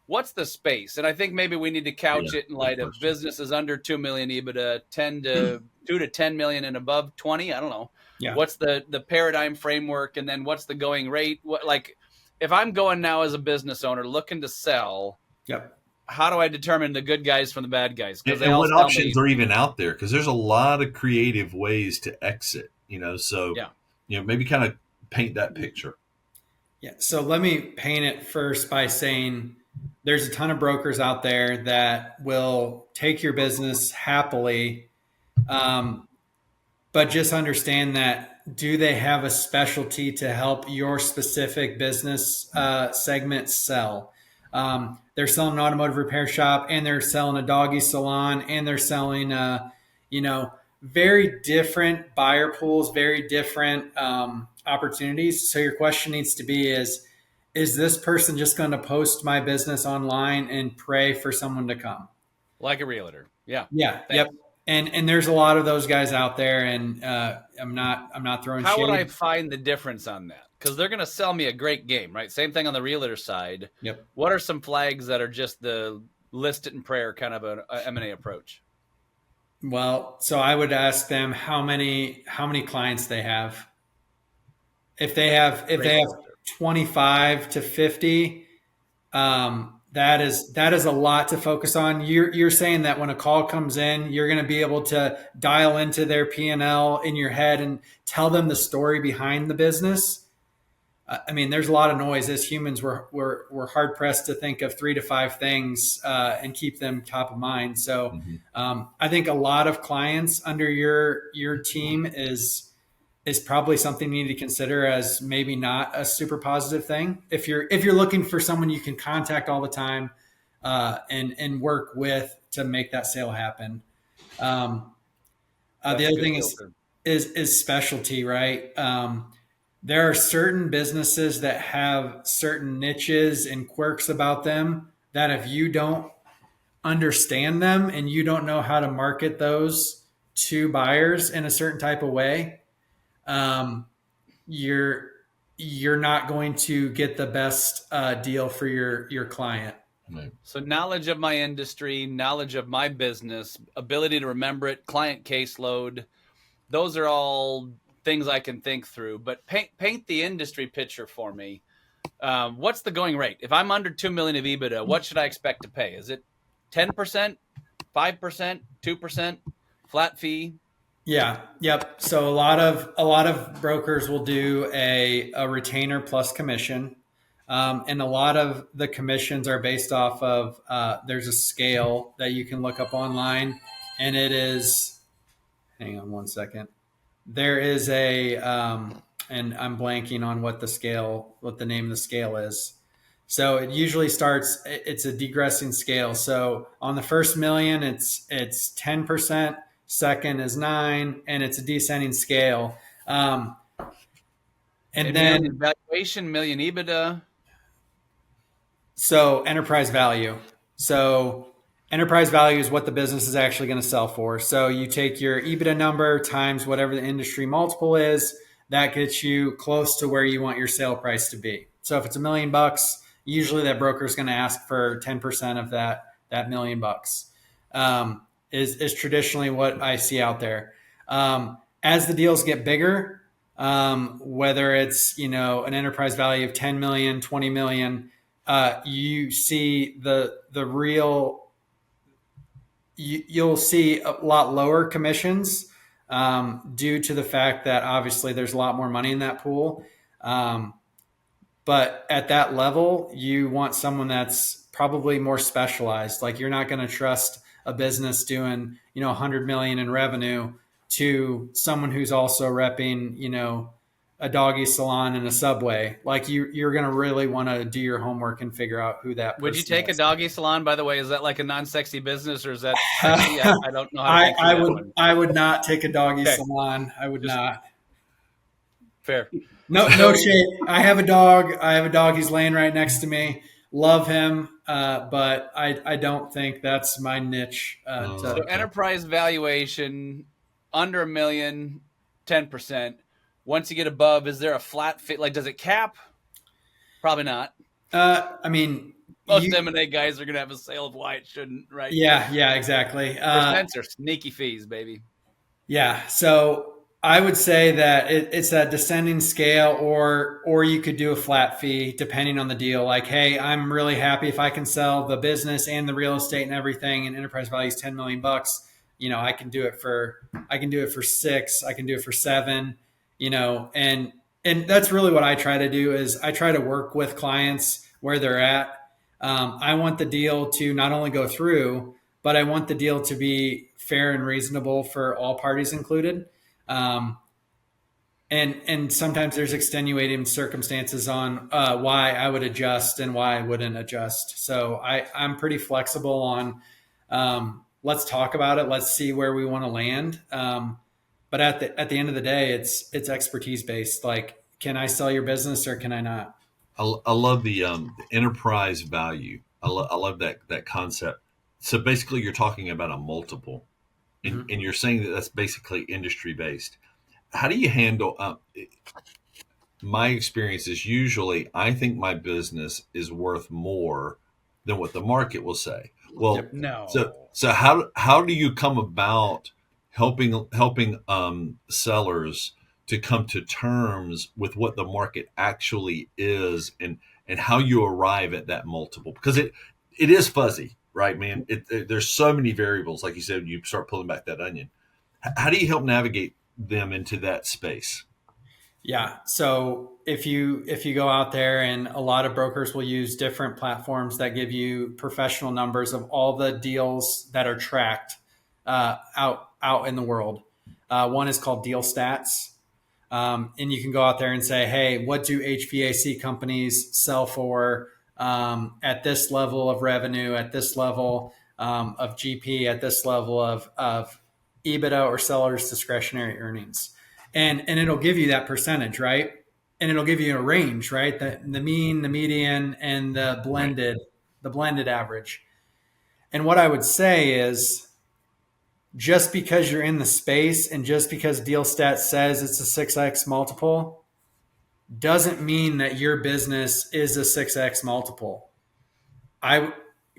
[SPEAKER 1] What's the space? And I think maybe we need to couch it in light of businesses under 2 million EBITDA, 2 to 10 million and above 20. I don't know.
[SPEAKER 3] Yeah.
[SPEAKER 1] What's the paradigm framework? And then what's the going rate? Like if I'm going now as a business owner looking to sell,
[SPEAKER 3] Yep.
[SPEAKER 1] how do I determine the good guys from the bad guys?
[SPEAKER 2] And what options are even out there? Because there's a lot of creative ways to exit, so, maybe kind of paint that picture.
[SPEAKER 3] Yeah. So let me paint it first by saying there's a ton of brokers out there that will take your business happily. But just understand that, do they have a specialty to help your specific business segment sell? They're selling an automotive repair shop and they're selling a doggy salon and they're selling, very different buyer pools, very different opportunities. So your question needs to be is this person just going to post my business online and pray for someone to come?
[SPEAKER 1] Like a realtor. Yeah.
[SPEAKER 3] Yeah. Thanks. Yep. And there's a lot of those guys out there, and I'm not throwing.
[SPEAKER 1] How would I find the difference on that? Because they're going to sell me a great game, right? Same thing on the realtor side.
[SPEAKER 3] Yep.
[SPEAKER 1] What are some flags that are just the list it in prayer kind of an M&A approach?
[SPEAKER 3] Well, so I would ask them how many clients they have. If they have 25 to 50, that is a lot to focus on. You're saying that when a call comes in, you're going to be able to dial into their P&L in your head and tell them the story behind the business. I mean, there's a lot of noise. As humans, we're hard pressed to think of 3 to 5 things and keep them top of mind. So I think a lot of clients under your team is probably something you need to consider as maybe not a super positive thing. If you're looking for someone you can contact all the time and work with to make that sale happen. The other thing is specialty, right? There are certain businesses that have certain niches and quirks about them that if you don't understand them and you don't know how to market those to buyers in a certain type of way, you're not going to get the best deal for your client.
[SPEAKER 1] Right. So knowledge of my industry, knowledge of my business, ability to remember it, client caseload, those are all things I can think through. But paint the industry picture for me. What's the going rate? If I'm under 2 million of EBITDA, what should I expect to pay? Is it 10%, 5%, 2%, flat fee?
[SPEAKER 3] Yeah. Yep. So a lot of brokers will do a retainer plus commission. And a lot of the commissions are based off of, there's a scale that you can look up online, and it is, hang on one second. There is and I'm blanking on what the name of the scale is. So it usually it's a degressing scale. So on the first million, it's 10%. Second is 9%, and it's a descending scale. And then
[SPEAKER 1] valuation, million EBITDA.
[SPEAKER 3] So enterprise value. So enterprise value is what the business is actually going to sell for. So you take your EBITDA number times whatever the industry multiple is, that gets you close to where you want your sale price to be. So if it's $1 million, usually that broker is going to ask for 10% of that $1 million. Is traditionally what I see out there. As the deals get bigger, whether it's, an enterprise value of 10 million, 20 million, you see you'll see a lot lower commissions due to the fact that obviously there's a lot more money in that pool. But at that level, you want someone that's probably more specialized. Like you're not going to trust a business doing, 100 million in revenue to someone who's also repping, a doggy salon and a Subway. Like you're going to really want to do your homework and figure out who that person
[SPEAKER 1] Would you take
[SPEAKER 3] is.
[SPEAKER 1] a doggy salon, by the way? Is that like a non-sexy business, or is that sexy? I don't know how to
[SPEAKER 3] I would not take a doggy salon. I would not.
[SPEAKER 1] Fair.
[SPEAKER 3] No shade. I have a dog. He's laying right next to me. love him, but I don't think that's my niche.
[SPEAKER 1] So
[SPEAKER 2] Okay.
[SPEAKER 1] enterprise valuation under a million, 10%. Once you get above, is there a flat fit? Like, does it cap? Probably not.
[SPEAKER 3] I mean,
[SPEAKER 1] Most
[SPEAKER 3] you,
[SPEAKER 1] M&A guys are going to have a sale of why it shouldn't, right?
[SPEAKER 3] yeah, exactly.
[SPEAKER 1] Percents are sneaky fees, baby.
[SPEAKER 3] Yeah. So I would say that it's that descending scale, or you could do a flat fee depending on the deal. Like, hey, I'm really happy if I can sell the business and the real estate and everything, and enterprise value is 10 million bucks. I can do it for 6. I can do it for 7. And that's really what I try to do is I try to work with clients where they're at. I want the deal to not only go through, but I want the deal to be fair and reasonable for all parties included. Um, and sometimes there's extenuating circumstances on why I would adjust and why I wouldn't adjust. So I'm pretty flexible on let's talk about it. Let's see where we want to land. But at the end of the day, it's expertise based. Like, can I sell your business or can I not?
[SPEAKER 2] I love the enterprise value. I love that concept. So basically, you're talking about a multiple, and,
[SPEAKER 3] Mhm.
[SPEAKER 2] and you're saying that that's basically industry based. How do you handle? My experience is usually I think my business is worth more than what the market will say. Well,
[SPEAKER 3] Yep.
[SPEAKER 2] so
[SPEAKER 1] No.
[SPEAKER 2] so how do you come about helping sellers to come to terms with what the market actually is, and how you arrive at that multiple, because it is fuzzy, right, man? There's so many variables, like you said. You start pulling back that onion. How do you help navigate them into that space?
[SPEAKER 3] Yeah. So if you go out there, and a lot of brokers will use different platforms that give you professional numbers of all the deals that are tracked out in the world. One is called Deal Stats, and you can go out there and say, hey, what do HVAC companies sell for at this level of revenue, at this level of GP, at this level of EBITDA or seller's discretionary earnings? And it'll give you that percentage, right? And it'll give you a range, right? The mean, the median, and
[SPEAKER 2] Right.
[SPEAKER 3] the blended average. And what I would say is, just because you're in the space and just because Deal Stat says it's a 6x multiple doesn't mean that your business is a 6x multiple. I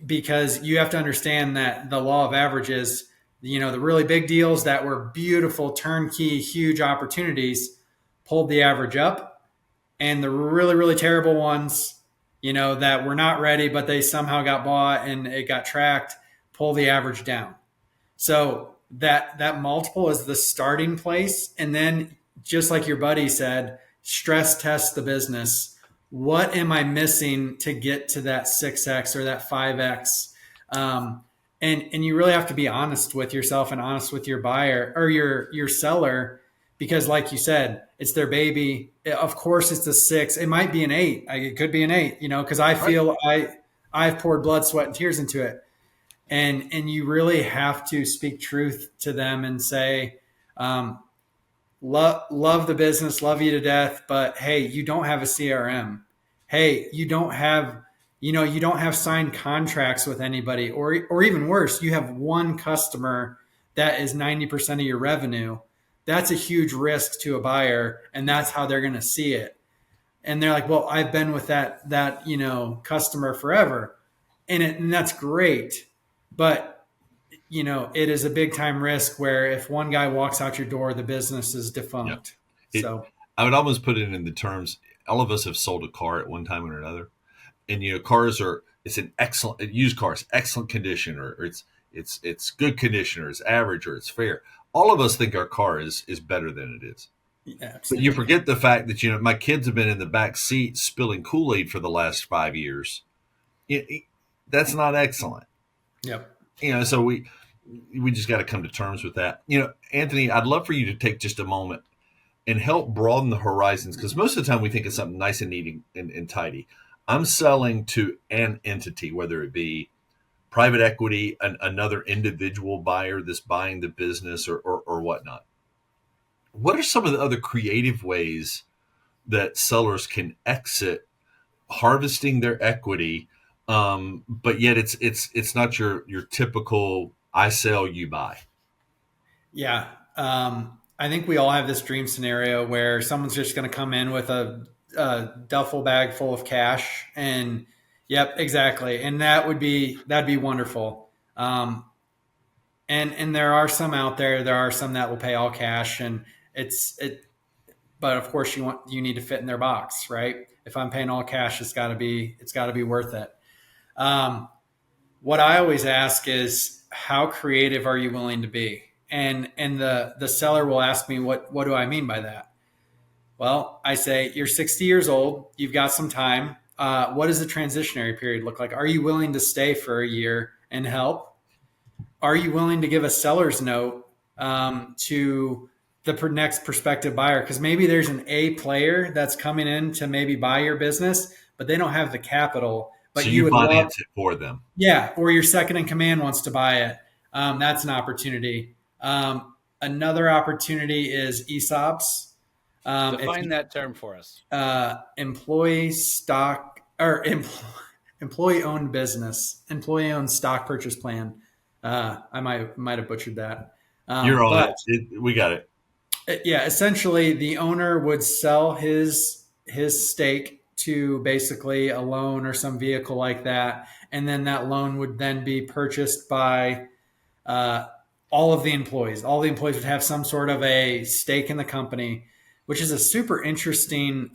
[SPEAKER 3] Because you have to understand that the law of averages, the really big deals that were beautiful turnkey huge opportunities pulled the average up, and the really really terrible ones, that were not ready but they somehow got bought and it got tracked, pull the average down. So that multiple is the starting place, and then, just like your buddy said, stress test the business. What am I missing to get to that 6x or that 5x? And you really have to be honest with yourself and honest with your buyer or your seller, because, like you said, it's their baby. Of course, it's a 6. It might be an 8. It could be an 8. Because I
[SPEAKER 2] Right.
[SPEAKER 3] feel I've poured blood, sweat, and tears into it, and you really have to speak truth to them and say, um, love the business, love you to death, but hey, you don't have a CRM. Hey, you don't have signed contracts with anybody, or even worse, you have one customer that is 90% of your revenue. That's a huge risk to a buyer, and that's how they're going to see it. And they're like, well, I've been with that customer forever, and that's great, but it is a big time risk where if one guy walks out your door, the business is
[SPEAKER 2] Yeah.
[SPEAKER 3] defunct.
[SPEAKER 2] It,
[SPEAKER 3] So
[SPEAKER 2] I would almost put it in the terms, all of us have sold a car at one time or another. And cars are, it's an excellent used car, it's excellent condition, or it's good condition, or it's average, or it's fair. All of us think our car is better than it is.
[SPEAKER 3] yeah,
[SPEAKER 2] But you
[SPEAKER 3] absolutely.
[SPEAKER 2] forget the fact that my kids have been in the back seat spilling Kool-Aid for the last 5 years. That's not excellent.
[SPEAKER 3] Yep.
[SPEAKER 2] So we just got to come to terms with that. Anthony, I'd love for you to take just a moment and help broaden the horizons, because most of the time we think of something nice and neat and tidy. I'm selling to an entity, whether it be private equity, another individual buyer that's buying the business, or whatnot. What are some of the other creative ways that sellers can exit harvesting their equity but yet it's not your typical I sell you buy.
[SPEAKER 3] Yeah. I think we all have this dream scenario where someone's just going to come in with a duffel bag full of cash, and yep, exactly. And that'd be wonderful. And there are some out there. There are some that will pay all cash, and it. But of course, you need to fit in their box, right? If I'm paying all cash, it's got to be worth it. Um, what I always ask is, how creative are you willing to be? And the seller will ask me, what do I mean by that? Well, I say, you're 60 years old, you've got some time. What does the transitionary period look like? Are you willing to stay for a year and help? Are you willing to give a seller's note to the next prospective buyer? Because maybe there's an A player that's coming in to maybe buy your business, but they don't have the capital.
[SPEAKER 2] So
[SPEAKER 3] But you
[SPEAKER 2] you
[SPEAKER 3] would love,
[SPEAKER 2] finance it for them.
[SPEAKER 3] yeah, or your second in command wants to buy it. That's an opportunity. Another opportunity is ESOPs.
[SPEAKER 1] Define that term for us.
[SPEAKER 3] Employee stock or employee owned business, employee owned stock purchase plan. I might have butchered that.
[SPEAKER 2] You're on
[SPEAKER 3] But
[SPEAKER 2] it. We got it.
[SPEAKER 3] yeah, essentially the owner would sell his stake to basically a loan or some vehicle like that, and then that loan would then be purchased by uh, all of the employees. All the employees would have some sort of a stake in the company, which is a super interesting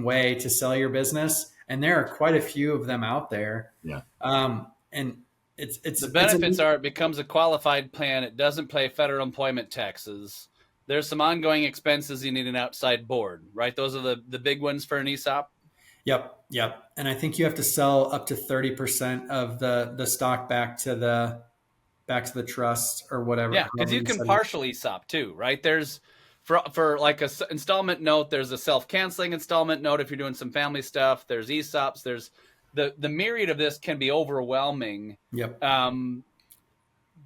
[SPEAKER 3] way to sell your business. And there are quite a few of them out there.
[SPEAKER 2] Yeah.
[SPEAKER 3] And it's
[SPEAKER 1] The benefits are it becomes a qualified plan. It doesn't pay federal employment taxes. There's some ongoing expenses. You need an outside board, right? Those are the big ones for an ESOP.
[SPEAKER 3] Yep. And I think you have to sell up to 30% of the stock back to the trust or whatever.
[SPEAKER 1] Yeah, because you can partial ESOP too, right? There's for like a installment note. There's a self-canceling installment note if you're doing some family stuff. There's ESOPs. There's the myriad of this can be overwhelming.
[SPEAKER 3] Yep.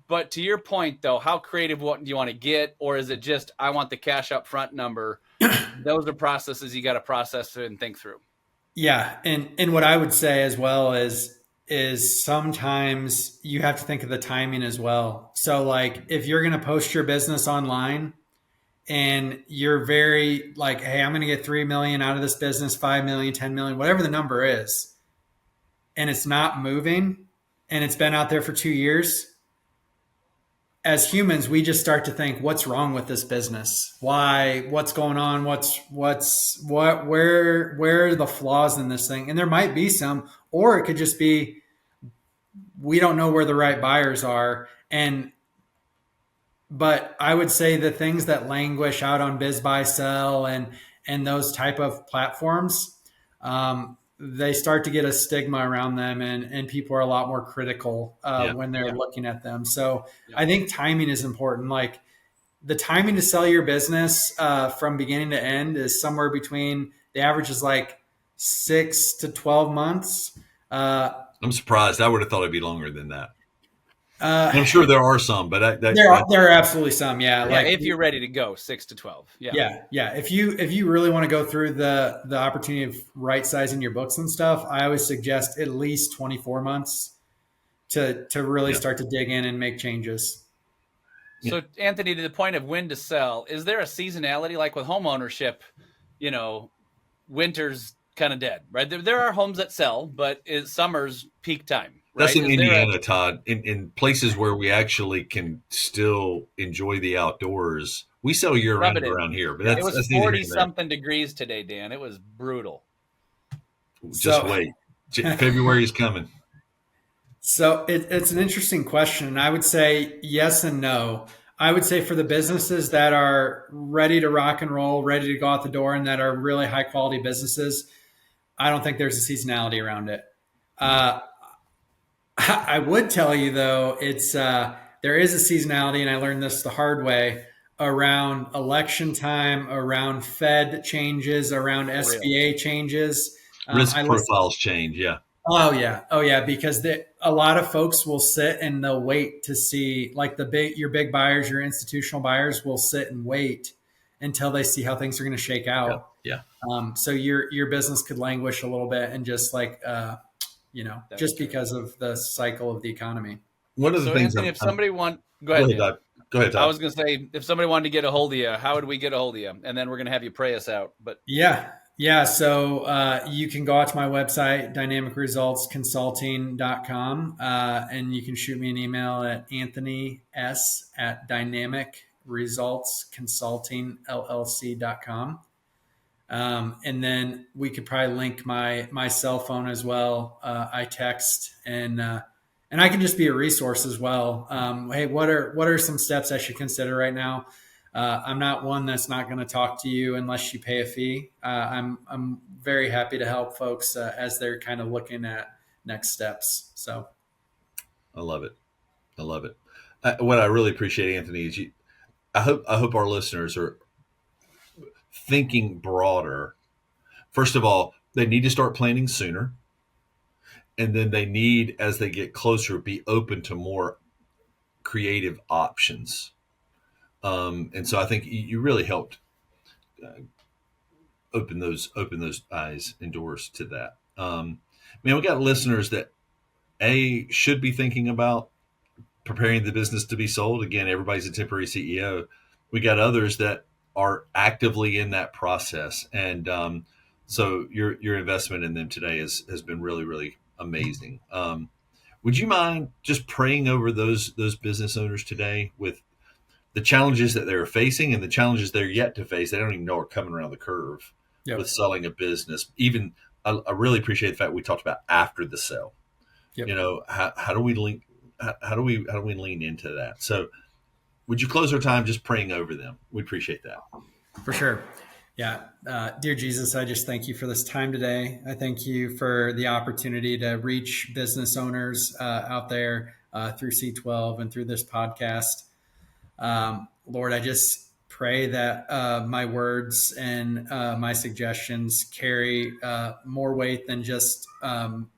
[SPEAKER 1] But to your point, though, how creative what do you want to get? Or is it just, I want the cash up front number? Those are processes you got to process and think through.
[SPEAKER 3] Yeah. And what I would say as well is sometimes you have to think of the timing as well. So like if you're going to post your business online and you're very like, hey, I'm going to get 3 million out of this business, 5 million, 10 million, whatever the number is, and it's not moving and it's been out there for 2 years, as humans, we just start to think, what's wrong with this business? Why? What's going on? Where are the flaws in this thing? And there might be some, or it could just be, we don't know where the right buyers are. But I would say the things that languish out on Biz Buy Sell and those type of platforms, they start to get a stigma around them, and people are a lot more critical when they're looking at them. So I think timing is important. Like the timing to sell your business from beginning to end is somewhere between, the average is like 6 to 12 months.
[SPEAKER 2] I'm surprised. I would have thought it'd be longer than that. I'm sure there are some, but
[SPEAKER 3] there are absolutely some. Yeah.
[SPEAKER 1] Like if you're ready to go, 6 to 12.
[SPEAKER 3] Yeah. If you really want to go through the opportunity of right sizing your books and stuff, I always suggest at least 24 months to really start to dig in and make changes.
[SPEAKER 1] So Anthony, to the point of when to sell, is there a seasonality like with home ownership? Winter's kind of dead, right? There are homes that sell, but summer's peak time. Right?
[SPEAKER 2] That's in Indiana, Todd. In places where we actually can still enjoy the outdoors, we sell year round around here. But
[SPEAKER 1] it was 40-something degrees today, Dan. It was brutal.
[SPEAKER 2] Just wait, February is coming.
[SPEAKER 3] So it's an interesting question, and I would say yes and no. I would say for the businesses that are ready to rock and roll, ready to go out the door, and that are really high quality businesses, I don't think there's a seasonality around it. I would tell you though, it's there is a seasonality, and I learned this the hard way, around election time, around Fed changes, around SBA changes.
[SPEAKER 2] Risk profiles change, yeah.
[SPEAKER 3] Oh yeah, because a lot of folks will sit and they'll wait to see, like your big buyers, your institutional buyers will sit and wait until they see how things are going to shake
[SPEAKER 2] Yeah.
[SPEAKER 3] out.
[SPEAKER 2] Yeah.
[SPEAKER 3] So your business could languish a little bit, and just like
[SPEAKER 1] That's
[SPEAKER 3] just
[SPEAKER 1] true.
[SPEAKER 3] because of the cycle of the economy.
[SPEAKER 2] One of the
[SPEAKER 1] So
[SPEAKER 2] things
[SPEAKER 1] Anthony, if somebody go
[SPEAKER 2] go
[SPEAKER 1] ahead,
[SPEAKER 2] ahead,
[SPEAKER 1] Dan.
[SPEAKER 2] Todd. Go ahead,
[SPEAKER 1] I
[SPEAKER 2] Todd.
[SPEAKER 1] was going to say, if somebody wanted to get a hold of you, how would we get a hold of you? And then we're going to have you pray us out. But
[SPEAKER 3] Yeah. So you can go out to my website, dynamicresultsconsulting.com, and you can shoot me an email at anthonys@dynamicresultsconsultingllc.com. And then we could probably link my cell phone as well. I text, and I can just be a resource as well. Hey, what are some steps I should consider right now? I'm not one that's not going to talk to you unless you pay a fee. I'm very happy to help folks as they're kind of looking at next steps. So
[SPEAKER 2] I love it. I love it. What I really appreciate, Anthony, is I hope our listeners are thinking broader. First of all, they need to start planning sooner, and then they need, as they get closer, be open to more creative options. And so I think you really helped open those eyes and doors to that. Man, we got listeners that should be thinking about preparing the business to be sold. Again, everybody's a temporary CEO. We got others that are actively in that process, and so your investment in them today has been really, really amazing. Would you mind just praying over those business owners today with the challenges that they're facing and the challenges they're yet to face? They don't even know are coming around the curve with
[SPEAKER 3] yep,
[SPEAKER 2] selling a business. Even I really appreciate the fact we talked about after the sale.
[SPEAKER 3] yep,
[SPEAKER 2] How do we link? How do we lean into that? So, would you close our time just praying over them? We appreciate that.
[SPEAKER 3] for sure. Yeah. Dear Jesus, I just thank you for this time today. I thank you for the opportunity to reach business owners out there through C12 and through this podcast. Lord, I just pray that my words and my suggestions carry more weight than just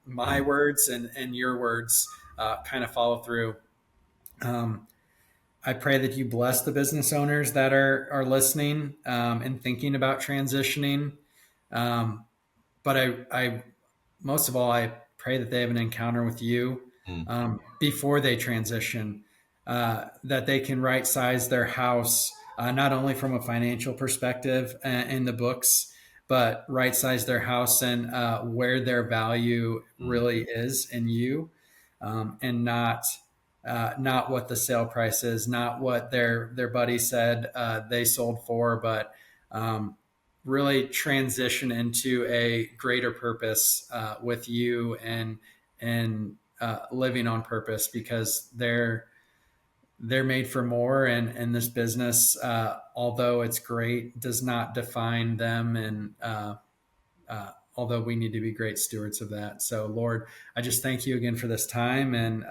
[SPEAKER 3] my words, and your words kind of follow through. I pray that you bless the business owners that are listening and thinking about transitioning. But I most of all, I pray that they have an encounter with you
[SPEAKER 2] Mm.
[SPEAKER 3] before they transition, that they can right size their house, not only from a financial perspective in the books, but right size their house and where their value really is in you, and not what the sale price is, not what their buddy said they sold for, but really transition into a greater purpose with you, and living on purpose, because they're made for more, and this business, although it's great, does not define them, and although we need to be great stewards of that. So Lord, I just thank you again for this time, and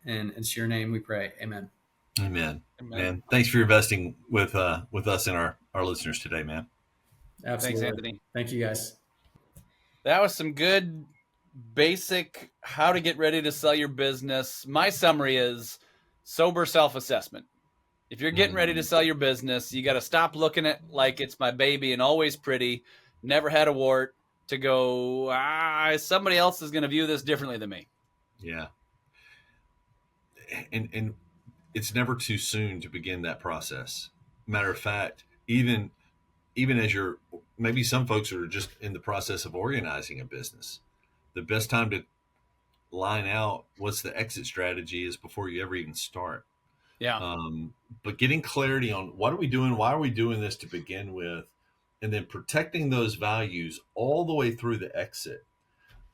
[SPEAKER 3] it's your name we pray. Amen.
[SPEAKER 2] Amen.
[SPEAKER 1] Amen.
[SPEAKER 2] Man, thanks for investing with us and our listeners today, man.
[SPEAKER 1] Thanks,
[SPEAKER 3] Absolutely.
[SPEAKER 1] Anthony.
[SPEAKER 3] Thank you, guys.
[SPEAKER 1] That was some good basic how to get ready to sell your business. My summary is sober self-assessment. If you're getting ready to sell your business, you got to stop looking at like it's my baby and always pretty, never had a wart, to go, somebody else is going to view this differently than me.
[SPEAKER 2] Yeah, and it's never too soon to begin that process. Matter of fact, even as you're, maybe some folks are just in the process of organizing a business, the best time to line out what's the exit strategy is before you ever even start.
[SPEAKER 1] Yeah.
[SPEAKER 2] But getting clarity on what are we doing, why are we doing this to begin with, and then protecting those values all the way through the exit.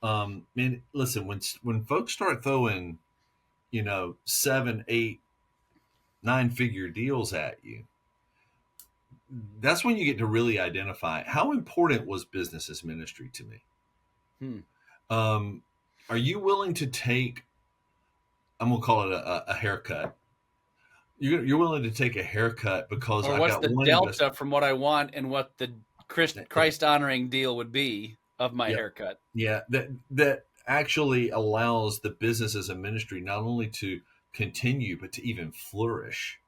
[SPEAKER 2] Man, listen, when folks start throwing, 7, 8, 9-figure deals at you, that's when you get to really identify how important was business as ministry to me. Are you willing to take, I'm gonna call it a haircut? You're willing to take a haircut because
[SPEAKER 1] Or
[SPEAKER 2] I've
[SPEAKER 1] what's
[SPEAKER 2] got
[SPEAKER 1] the
[SPEAKER 2] one
[SPEAKER 1] delta from what I want and what the Christ honoring deal would be of my
[SPEAKER 2] Yeah.
[SPEAKER 1] haircut?
[SPEAKER 2] Yeah, that actually allows the business as a ministry not only to continue but to even flourish.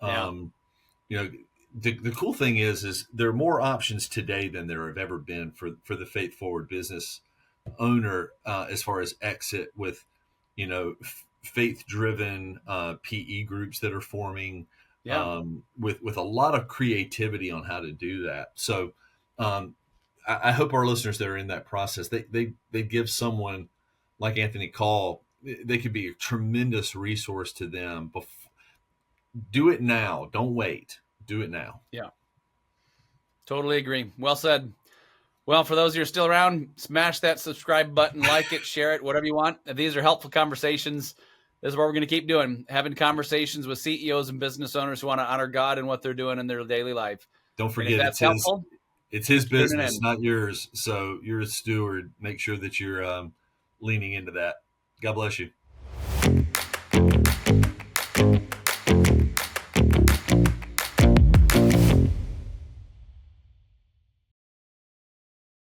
[SPEAKER 1] Yeah.
[SPEAKER 2] You know, the cool thing is there are more options today than there have ever been for the faith forward business owner, as far as exit with, faith driven PE groups that are forming,
[SPEAKER 1] Yeah.
[SPEAKER 2] with a lot of creativity on how to do that. So um, I hope our listeners that are in that process, they give someone like Anthony Call, they could be a tremendous resource to them. Do it now. Don't wait. Do it now.
[SPEAKER 1] Yeah. Totally agree. Well said. Well, for those who are still around, smash that subscribe button, like it, share it, whatever you want. These are helpful conversations. This is what we're going to keep doing, having conversations with CEOs and business owners who want to honor God and what they're doing in their daily life.
[SPEAKER 2] Don't
[SPEAKER 1] And if
[SPEAKER 2] forget,
[SPEAKER 1] that's helpful,
[SPEAKER 2] it's his
[SPEAKER 1] keep tuning
[SPEAKER 2] business,
[SPEAKER 1] in.
[SPEAKER 2] not yours. So you're a steward. Make sure that you're leaning into that. God bless you.